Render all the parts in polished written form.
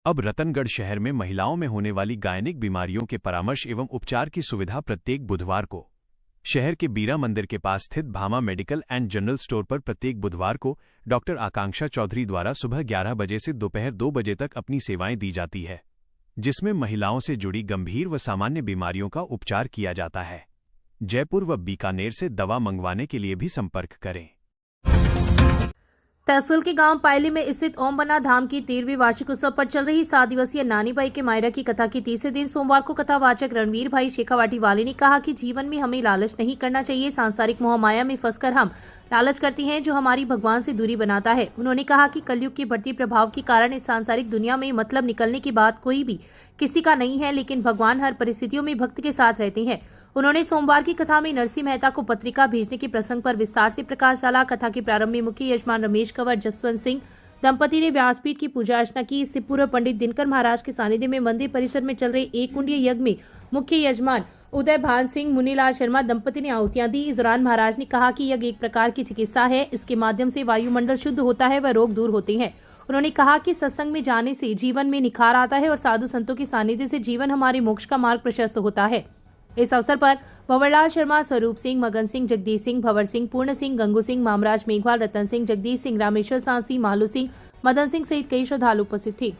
अब रतनगढ़ शहर में महिलाओं में होने वाली गायनिक बीमारियों के परामर्श एवं उपचार की सुविधा प्रत्येक बुधवार को शहर के बीरा मंदिर के पास स्थित Bhama medical and general store पर प्रत्येक बुधवार को डॉक्टर आकांक्षा चौधरी द्वारा सुबह 11 बजे से दोपहर 2 बजे तक अपनी सेवाएं दी जाती है, जिसमें महिलाओं से जुड़ी गंभीर व सामान्य बीमारियों का उपचार किया जाता है। जयपुर व बीकानेर से दवा मंगवाने के लिए भी संपर्क करें। तहसील के गांव पायली में स्थित ओमबना धाम की 13वीं वार्षिक उत्सव पर चल रही 7 दिवसीय नानी बाई के मायरा की कथा की तीसरे दिन सोमवार को कथावाचक रणवीर भाई शेखावाटी वाले ने कहा कि जीवन में हमें लालच नहीं करना चाहिए। सांसारिक मोह माया में फंसकर हम लालच करते हैं जो हमारी भगवान से दूरी बनाता है। उन्होंने कहा कि कलयुग के बढ़ती प्रभाव के कारण इस सांसारिक दुनिया में मतलब निकलने की बात कोई भी किसी का नहीं है, लेकिन भगवान हर परिस्थितियों में भक्त के साथ रहते हैं। उन्होंने सोमवार की कथा में नरसिंह मेहता को पत्रिका भेजने के प्रसंग पर विस्तार से प्रकाश डाला। कथा के प्रारंभ में मुख्य यजमान रमेश कंवर जसवंत सिंह दंपति ने व्यासपीठ की पूजा अर्चना की। इससे पूर्व पंडित दिनकर महाराज के सानिध्य में मंदिर परिसर में चल रहे एक कुंडीय यज्ञ में मुख्य यजमान उदय भान सिंह मुनीलाल शर्मा दंपति ने आहुतियां दी। इस दौरान महाराज ने कहा कि यज्ञ एक प्रकार की चिकित्सा है, इसके माध्यम से वायुमंडल शुद्ध होता है व रोग दूर होते हैं। उन्होंने कहा कि सत्संग में जाने से जीवन में निखार आता है और साधु संतों के सानिध्य से जीवन हमारे मोक्ष का मार्ग प्रशस्त होता है। इस अवसर पर भंवरलाल शर्मा, स्वरूप सिंह, मगन सिंह, जगदीश सिंह, भंवर सिंह, पूर्ण सिंह, गंगू सिंह, मामराज मेघवाल, रतन सिंह, जगदीश सिंह, रामेश्वर सांसी, मालू सिंह, मदन सिंह सहित कई श्रद्धालु उपस्थित थे।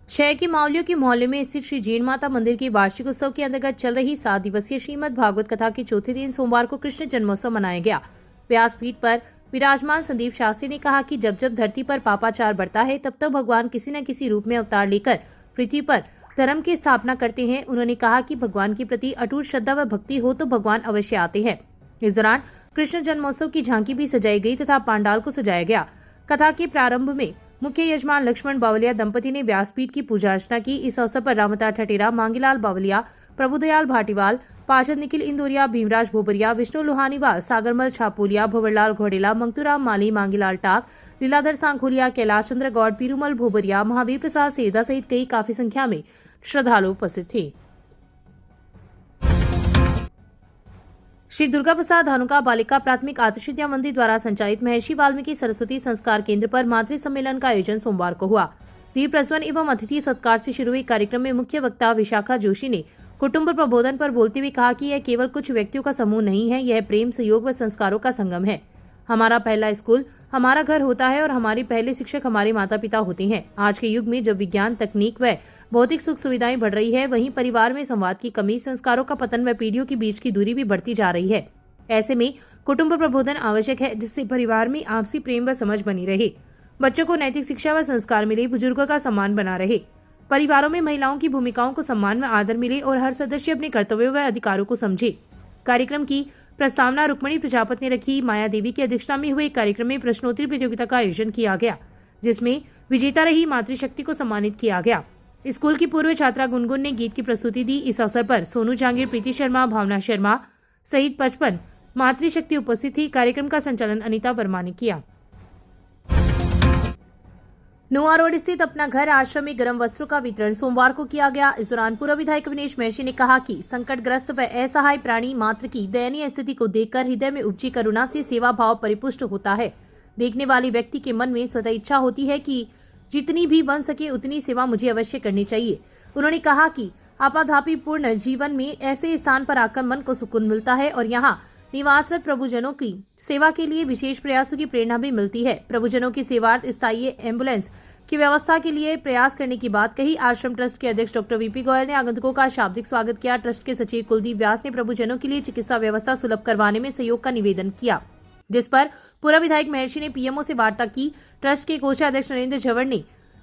शहर के मावलियों के मोहल्ले में स्थित श्री जैन माता मंदिर के वार्षिक उत्सव के अंतर्गत चल रही 7 दिवसीय श्रीमद् भागवत कथा के चौथे दिन सोमवार को कृष्ण जन्मोत्सव मनाया गया। व्यासपीठ पर विराजमान संदीप शास्त्री ने कहा कि जब जब धरती पर पापाचार बढ़ता है तब तब भगवान किसी न किसी रूप में अवतार लेकर पृथ्वी पर धर्म की स्थापना करते हैं। उन्होंने कहा कि भगवान के प्रति अटूट श्रद्धा व भक्ति हो तो भगवान अवश्य आते हैं। इस दौरान कृष्ण जन्मोत्सव की झांकी भी सजाई गई तथा पांडाल को सजाया गया। कथा के प्रारंभ में मुख्य यजमान लक्ष्मण बावलिया दंपति ने व्यासपीठ की पूजा अर्चना की। इस अवसर पर रामता ठटेरा, मांगीलाल बावलिया, प्रभुदयाल भाटीवाल, पार्षद निखिल इंदौरिया, भीमराज भोबरिया, विष्णु लोहानीवाल, सागरमल छापोलिया, भंवरलाल घोड़ेला, मंगतूराम माली, मांगीलाल टाक, लीलाधर सांखोलिया, कैलाश चंद्र गौड़, पीरूमल भोबरिया, महावीर प्रसाद सेवदा सहित कई काफी संख्या में श्रद्धालु उपस्थित थे। श्री दुर्गा प्रसाद धानुका बालिका प्राथमिक आदर्श विद्या मंदिर द्वारा संचालित महर्षि वाल्मीकि सरस्वती संस्कार केंद्र पर मातृ सम्मेलन का आयोजन सोमवार को हुआ। दीप प्रज्वलन एवं अतिथि सत्कार से शुरू हुए कार्यक्रम में मुख्य वक्ता विशाखा जोशी ने कुटुंब प्रबोधन पर बोलते हुए कहा कि यह केवल कुछ व्यक्तियों का समूह नहीं है, यह प्रेम, सहयोग व संस्कारों का संगम है। हमारा पहला स्कूल हमारा घर होता है और हमारे पहले शिक्षक हमारे माता पिता होते हैं। आज के युग में जब विज्ञान, तकनीक व भौतिक सुख सुविधाएं बढ़ रही है, वहीं परिवार में संवाद की कमी, संस्कारों का पतन व पीढ़ियों के बीच की दूरी भी बढ़ती जा रही है। ऐसे में कुटुंब प्रबोधन आवश्यक है, जिससे परिवार में आपसी प्रेम व समझ बनी रहे, बच्चों को नैतिक शिक्षा व संस्कार मिले, बुजुर्गों का सम्मान बना रहे, परिवारों में महिलाओं की भूमिकाओं को सम्मान व आदर मिले और हर सदस्य अपने कर्तव्यों व अधिकारों को समझे। कार्यक्रम की प्रस्तावना रुक्मणी प्रजापति ने रखी। माया देवी की अध्यक्षता में हुए कार्यक्रम में प्रश्नोत्तरी प्रतियोगिता का आयोजन किया गया, जिसमें विजेता रही मातृशक्ति को सम्मानित किया गया। स्कूल की पूर्व छात्रा गुनगुन ने गीत की प्रस्तुति दी। इस अवसर पर सोनू जहांगीर, प्रीति शर्मा, भावना शर्मा सहित 55 मातृशक्ति उपस्थित थी। कार्यक्रम का संचालन अनीता वर्मा ने किया। नुआ रोड स्थित अपना घर आश्रम में गर्म वस्त्रों का वितरण सोमवार को किया गया। इस दौरान पूर्व विधायक विनेश महर्षि ने कहा कि संकटग्रस्त व असहाय प्राणी मात्र की दयनीय स्थिति को देखकर हृदय में उपजी करुणा से सेवा भाव परिपुष्ट होता है। देखने वाले व्यक्ति के मन में स्वतः इच्छा होती है कि जितनी भी बन सके उतनी सेवा मुझे अवश्य करनी चाहिए। उन्होंने कहा कि आपाधापी पूर्ण जीवन में ऐसे स्थान पर आकर मन को सुकून मिलता है और यहाँ निवासरत प्रभुजनों की सेवा के लिए विशेष प्रयासों की प्रेरणा भी मिलती है। प्रभुजनों की सेवार्थ स्थायी एम्बुलेंस की व्यवस्था के लिए प्रयास करने की बात कही। आश्रम ट्रस्ट के अध्यक्ष डॉक्टर वीपी गोयल ने आगंतुकों का शाब्दिक स्वागत किया। ट्रस्ट के सचिव कुलदीप व्यास ने प्रभुजनों के लिए चिकित्सा व्यवस्था सुलभ करवाने में सहयोग का निवेदन किया, जिस पर पूर्व विधायक महर्षि ने पीएमओ से वार्ता की। ट्रस्ट के कोषाध्यक्ष नरेंद्र झवर ने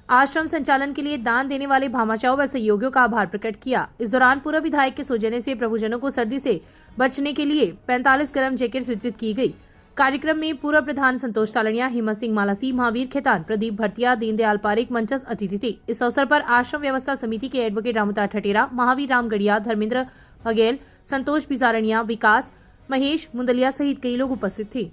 आश्रम संचालन के लिए दान देने वाले भामाशाहों व सहयोगियों का आभार प्रकट किया। इस दौरान पूर्व विधायक के सौजन्य से प्रभुजनों को सर्दी से बचने के लिए 45 गर्म जैकेट्स वितरित की गई। कार्यक्रम में पूर्व प्रधान संतोष तालड़िया, हिम्मत सिंह मालासी, महावीर खेतान, प्रदीप भरतिया, दीनदयाल पारेख मंचस्थ अतिथि थे। इस अवसर पर आश्रम व्यवस्था समिति के एडवोकेट रामता ठटेरा, महावीर राम गढ़िया, धर्मेंद्र बघेल, संतोष बिसारणिया, विकास महेश मुंदलिया सहित कई लोग उपस्थित थे।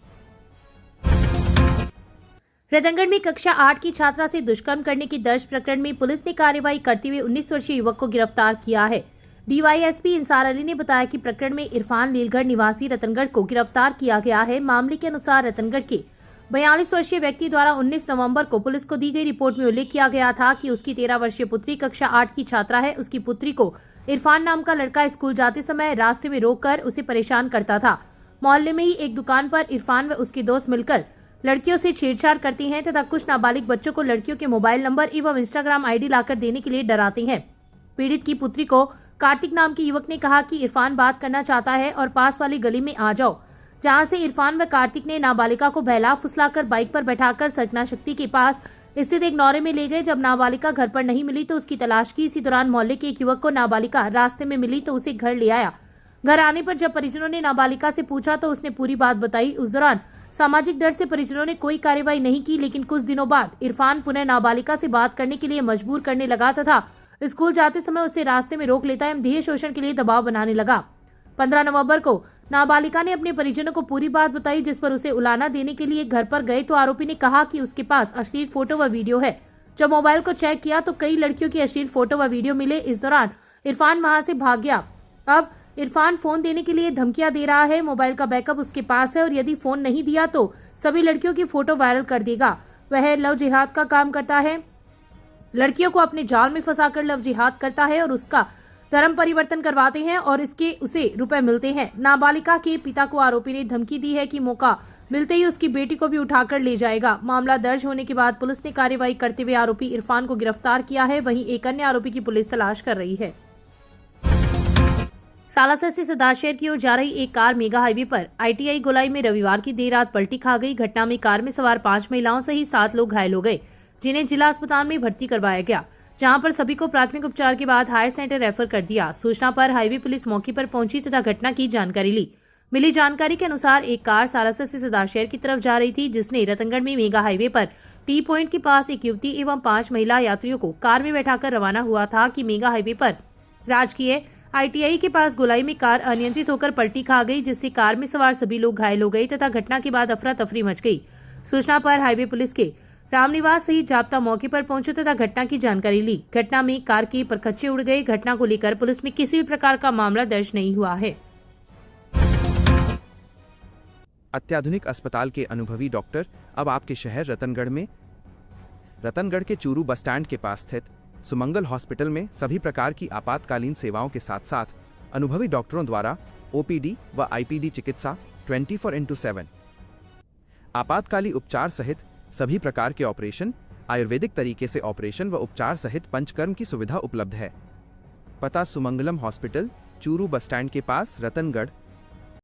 रतनगढ़ में कक्षा 8 की छात्रा से दुष्कर्म करने की दर्ज प्रकरण में पुलिस ने कार्रवाई करते हुए 19 वर्षीय युवक को गिरफ्तार किया है। डीवाईएसपी इंसार अली ने बताया कि प्रकरण में इरफान लीलगढ़ निवासी रतनगढ़ को गिरफ्तार किया गया है। मामले के अनुसार रतनगढ़ के 42 वर्षीय व्यक्ति द्वारा 19 नवंबर को पुलिस को दी गई रिपोर्ट में उल्लेख किया गया था कि उसकी 13 वर्षीय पुत्री कक्षा 8 की छात्रा है। उसकी पुत्री को इरफान नाम का लड़का स्कूल जाते समय रास्ते में रोककर उसे परेशान करता था। मोहल्ले में ही एक दुकान पर इरफान व उसके दोस्त मिलकर लड़कियों से छेड़छाड़ करती हैं तथा कुछ नाबालिग बच्चों को लड़कियों के मोबाइल नंबर एवं इंस्टाग्राम आईडी लाकर देने के लिए डराते हैं। पीड़ित की पुत्री को कार्तिक नाम के युवक ने कहा कि इरफान बात करना चाहता है और पास वाली गली में आ जाओ, जहां से इरफान व कार्तिक ने नाबालिका को बहला फुसलाकर बाइक पर बैठाकर सरकना शक्ति के पास स्थित एक नौरे में ले गए। जब नाबालिका घर पर नहीं मिली तो उसकी तलाश की। इसी दौरान मोहल्ले के एक युवक को नाबालिका रास्ते में मिली तो उसे घर ले आया। घर आने पर जब परिजनों ने नाबालिका से पूछा तो उसने पूरी बात बताई। उस दौरान सामाजिक डर से परिजनों ने कोई कार्रवाई नहीं की, लेकिन कुछ दिनों बाद इरफान पुनः नाबालिका से बात करने के लिए मजबूर करने लगा तथा स्कूल जाते समय उसे रास्ते में रोक लेता एवं देह शोषण के लिए दबाव बनाने लगा। 15 नवंबर को नाबालिका ने अपने परिजनों को पूरी बात बताई, जिस पर उसे उलाना देने के लिए घर पर गए तो आरोपी ने कहा कि उसके पास अश्लील फोटो व वीडियो है। जब मोबाइल को चेक किया तो कई लड़कियों की अश्लील फोटो व वीडियो मिले। इस दौरान इरफान वहां से भाग गया। अब इरफान फोन देने के लिए धमकियां दे रहा है। मोबाइल का बैकअप उसके पास है और यदि फोन नहीं दिया तो सभी लड़कियों की फोटो वायरल कर देगा। वह लव जिहाद का काम करता है, लड़कियों को अपने जाल में फंसाकर लव जिहाद करता है और उसका धर्म परिवर्तन करवाते हैं और इसके उसे रुपए मिलते हैं। नाबालिका के पिता को आरोपी ने धमकी दी है कि मौका मिलते ही उसकी बेटी को भी उठाकर ले जाएगा। मामला दर्ज होने के बाद पुलिस ने कार्रवाई करते हुए आरोपी इरफान को गिरफ्तार किया है। वहीं एक अन्य आरोपी की पुलिस तलाश कर रही है। सालासर से सदाशहर की ओर जा रही एक कार मेगा हाईवे पर ITI गोलाई में रविवार की देर रात पलटी खा गई। घटना में कार में सवार 5 महिलाओं सहित 7 लोग घायल हो गए, जिन्हें जिला अस्पताल में भर्ती करवाया गया, जहां पर सभी को प्राथमिक उपचार के बाद हायर सेंटर रेफर कर दिया। सूचना पर हाईवे पुलिस मौके पर पहुंची तथा घटना की जानकारी ली। मिली जानकारी के अनुसार एक कार सालासर से सदाशहर की तरफ जा रही थी, जिसने रतनगढ़ में मेगा हाईवे पर टी पॉइंट के पास एक युवती एवं 5 महिला यात्रियों को कार में बैठाकर रवाना हुआ था कि मेगा हाईवे पर राजकीय ITI के पास गोलाई में कार अनियंत्रित होकर पलटी खा गई, जिससे कार में सवार सभी लोग घायल हो गए तथा घटना के बाद अफरा तफरी मच गई। सूचना पर हाईवे पुलिस के रामनिवास सहित जाब्ता मौके पर पहुंचे तथा घटना की जानकारी ली। घटना में कार के परखच्चे उड़ गए। घटना को लेकर पुलिस में किसी भी प्रकार का मामला दर्ज नहीं हुआ है। अत्याधुनिक अस्पताल के अनुभवी डॉक्टर अब आपके शहर रतनगढ़ में। रतनगढ़ के चूरू बस स्टैंड के पास स्थित सुमंगल हॉस्पिटल में सभी प्रकार की आपातकालीन सेवाओं के साथ साथ अनुभवी डॉक्टरों द्वारा OPD व IPD चिकित्सा 24/7, आपातकालीन उपचार सहित सभी प्रकार के ऑपरेशन, आयुर्वेदिक तरीके से ऑपरेशन व उपचार सहित पंचकर्म की सुविधा उपलब्ध है। पता Sumangalam hospital, Churu bus stand के पास, रतनगढ़।